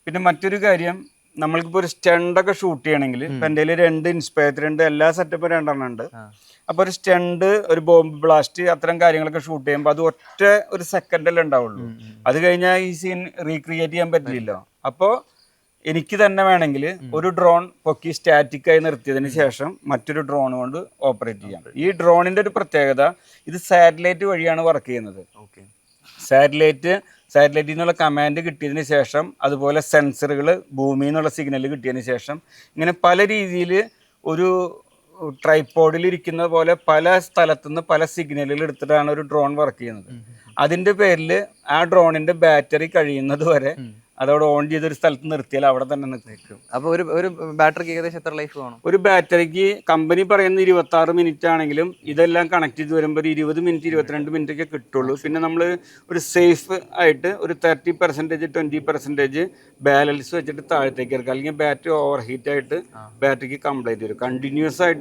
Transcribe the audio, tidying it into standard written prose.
പിന്നെ മറ്റൊരു കാര്യം, നമ്മൾക്കിപ്പോൾ ഒരു സ്റ്റണ്ടൊക്കെ ഷൂട്ട് ചെയ്യണമെങ്കിൽ ഇപ്പം എൻ്റെ കയ്യിൽ 2 ഇൻസ്പയർ ഉണ്ട്, എല്ലാ സെറ്റപ്പും 2 ഉണ്ട്. അപ്പോൾ ഒരു സ്റ്റണ്ട്, ഒരു ബോംബ് ബ്ലാസ്റ്റ്, അത്തരം കാര്യങ്ങളൊക്കെ ഷൂട്ട് ചെയ്യുമ്പോൾ അത് ഒറ്റ ഒരു സെക്കൻഡല്ലേ ഉണ്ടാവുള്ളൂ. അത് കഴിഞ്ഞാൽ ഈ സീൻ റീക്രിയേറ്റ് ചെയ്യാൻ പറ്റില്ലല്ലോ. അപ്പോൾ എനിക്ക് തന്നെ വേണമെങ്കിൽ ഒരു ഡ്രോൺ പൊക്കി സ്റ്റാറ്റിക്കായി നിർത്തിയതിന് ശേഷം മറ്റൊരു ഡ്രോൺ കൊണ്ട് ഓപ്പറേറ്റ് ചെയ്യാം. ഈ ഡ്രോണിൻ്റെ ഒരു പ്രത്യേകത, ഇത് സാറ്റലൈറ്റ് വഴിയാണ് വർക്ക് ചെയ്യുന്നത്. സാറ്റലൈറ്റിൽ നിന്നുള്ള കമാൻഡ് കിട്ടിയതിന് ശേഷം, അതുപോലെ സെൻസറുകൾ ഭൂമിയിൽ നിന്നുള്ള സിഗ്നൽ കിട്ടിയതിന് ശേഷം, ഇങ്ങനെ പല രീതിയിൽ ഒരു ട്രൈപോഡിൽ ഇരിക്കുന്ന പോലെ പല സ്ഥലത്തുനിന്ന് പല സിഗ്നലുകൾ എടുത്തിട്ടാണ് ഒരു ഡ്രോൺ വർക്ക് ചെയ്യുന്നത്. അതിൻ്റെ പേരിൽ ആ ഡ്രോണിൻ്റെ ബാറ്ററി കഴിയുന്നത് വരെ അതവിടെ ഓൺ ചെയ്തൊരു സ്ഥലത്ത് നിർത്തിയാൽ അവിടെ തന്നെ നിൽക്കും. അപ്പോൾ ഒരു ബാറ്ററിക്ക് ഏകദേശം എത്ര ലൈഫ് വേണം? ഒരു ബാറ്ററിക്ക് കമ്പനി പറയുന്ന 26 മിനിറ്റ് ആണെങ്കിലും ഇതെല്ലാം കണക്ട് ചെയ്ത് വരുമ്പോൾ ഒരു 20 മിനിറ്റ് 22 മിനിറ്റ് ഒക്കെ കിട്ടുള്ളൂ. പിന്നെ നമ്മൾ ഒരു സേഫ് ആയിട്ട് ഒരു 30% 20% ബാലൻസ് വെച്ചിട്ട് താഴത്തേക്ക് ഇറക്കുക, അല്ലെങ്കിൽ ബാറ്ററി ഓവർ ഹീറ്റ് ആയിട്ട് ബാറ്ററിക്ക് കംപ്ലൈൻറ്റ് വരും. കണ്ടിന്യൂസ് ആയിട്ട്